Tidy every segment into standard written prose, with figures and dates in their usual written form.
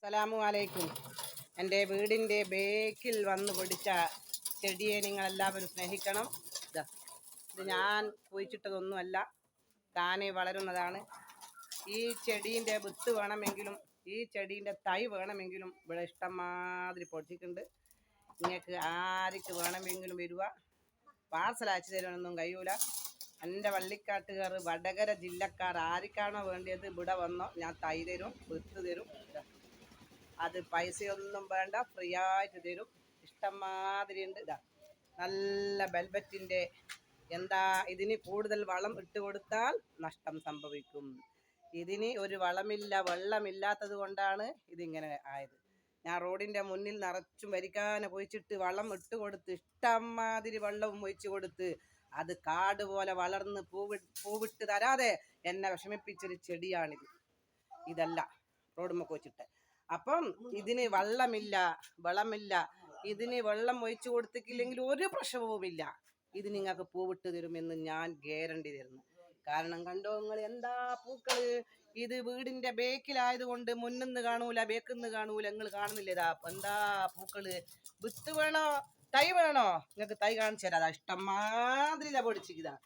അസ്സലാമു അലൈക്കും. എൻ്റെ വീടിൻ്റെ ബേക്കിൽ വന്ന് പൊടിച്ച ചെടിയെ നിങ്ങളെല്ലാവരും സ്നേഹിക്കണം. ഇത് ഞാൻ കുഴിച്ചിട്ടതൊന്നുമല്ല, താനെ വളരുന്നതാണ്. ഈ ചെടീൻ്റെ വിത്ത് വേണമെങ്കിലും ഈ ചെടീൻ്റെ തൈ വേണമെങ്കിലും ഇവിടെ ഇഷ്ടംമാതിരി പൊടിച്ചിട്ടുണ്ട്. നിങ്ങൾക്ക് ആർക്ക് വേണമെങ്കിലും വരുക, പാർസൽ അയച്ചു തരാനൊന്നും കഴിയൂല. എൻ്റെ വള്ളിക്കാട്ടുകാർ വടകര ജില്ലക്കാർ ആർക്കാണോ വേണ്ടിയത് ഇവിടെ വന്നോ, ഞാൻ തൈ തരും, വിത്ത് തരും. അത് പൈസയൊന്നും വേണ്ട, ഫ്രീ ആയിട്ട് തരും. ഇഷ്ടംമാതിരി ഉണ്ട്. നല്ല വെൽവെറ്റിൻ്റെ. എന്താ ഇതിന് കൂടുതൽ വളം ഇട്ട് കൊടുത്താൽ നഷ്ടം സംഭവിക്കും. ഇതിന് ഒരു വളമില്ല, വെള്ളമില്ലാത്തത് കൊണ്ടാണ് ഇതിങ്ങനെ ആയത്. ഞാൻ റോഡിൻ്റെ മുന്നിൽ നിറച്ചും വരിക്കാനെ പൊയിച്ചിട്ട് വളം ഇട്ട് കൊടുത്ത് ഇഷ്ടംമാതിരി വെള്ളവും ഒഴിച്ച് കൊടുത്ത് അത് കാട് പോലെ വളർന്ന് പൂവിട്ട് തരാതെ എന്നെ വിഷമിപ്പിച്ചൊരു ചെടിയാണിത്. ഇതല്ല റോഡുമ്മ വെച്ചിട്ട്. അപ്പം ഇതിന് വളമില്ല. ഇതിന് വെള്ളം ഒഴിച്ചു കൊടുത്തിട്ടില്ലെങ്കിൽ ഒരു പ്രശ്നവുമില്ല. ഇത് നിങ്ങൾക്ക് പൂവിട്ട് തരുമെന്ന് ഞാൻ ഗ്യാരണ്ടി തരുന്നു. കാരണം കണ്ടോ നിങ്ങൾ, എന്താ പൂക്കള്. ഇത് വീടിന്റെ ബേക്കിലായതുകൊണ്ട് മുന്നിന്ന് കാണൂല, ബേക്കിന്ന് കാണൂല. നിങ്ങൾ കാണുന്നില്ലേതാ എന്താ പൂക്കള്. വിത്ത് വേണോ, തൈ വേണോ? നിങ്ങൾക്ക് തൈ കാണിച്ചു തരാം. ഇഷ്ടംമാതിരി പൊടിച്ചിതാ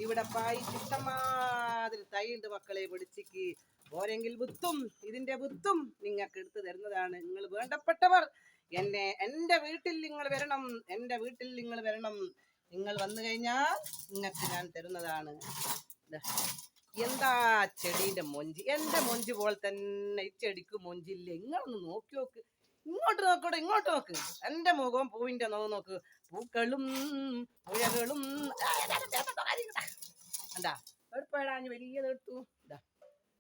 ഇവിടെ പായി. ഇഷ്ടംമാതിരി തൈ ഉണ്ട് മക്കളെ, പൊടിച്ചിക്ക്. പോരെങ്കിൽ വിത്തും, ഇതിന്റെ വിത്തും നിങ്ങൾക്ക് എടുത്തു തരുന്നതാണ്. നിങ്ങൾ വേണ്ടപ്പെട്ടവർ എൻ്റെ വീട്ടിൽ നിങ്ങൾ വരണം, എൻ്റെ വീട്ടിൽ നിങ്ങൾ വരണം. നിങ്ങൾ വന്നു കഴിഞ്ഞാൽ നിങ്ങൾക്ക് ഞാൻ തരുന്നതാണ്. എന്താ ചെടീൻ്റെ മൊഞ്ച്, എൻ്റെ മൊഞ്ച് പോലെ തന്നെ ഈ ചെടിക്ക് മൊഞ്ചില്ലേ? നിങ്ങളൊന്ന് നോക്കി നോക്ക്, ഇങ്ങോട്ട് നോക്കൂടെ, ഇങ്ങോട്ട് നോക്ക്. എൻ്റെ മുഖം പൂവിൻ്റെ നോക്ക്. പൂക്കളും പുഴകളും എന്താ എളുപ്പടാഞ്ഞ് വലിയത് എടുത്തു. ഇതാ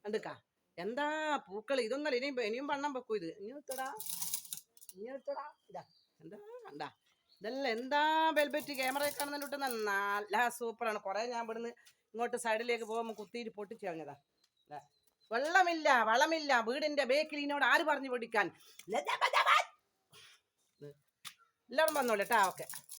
കണ്ടുക്കാ, എന്താ പൂക്കൾ. ഇതൊന്നല്ല, ഇനിയും വണ്ണം വെക്കൂ. ഇത് ഇനിയെടുത്തടാ. ഇതാ എന്താ കണ്ടാ, ഇതെല്ലാം എന്താ വെൽവെറ്റ്. ക്യാമറ കാണുന്നതിട്ട് നല്ല സൂപ്പറാണ്. കുറേ ഞാൻ ഇവിടുന്ന് ഇങ്ങോട്ട് സൈഡിലേക്ക് പോകുമ്പോൾ കുത്തിയിട്ട് പൊട്ടിച്ച് കളഞ്ഞതാ. വെള്ളമില്ല, വളമില്ല. വീടിന്റെ ബേക്കിൽ ഇതിനോട് ആര് പറഞ്ഞു പൊടിക്കാൻ? എല്ലാവരും വന്നോളൂ കേട്ടാ. ഓക്കെ.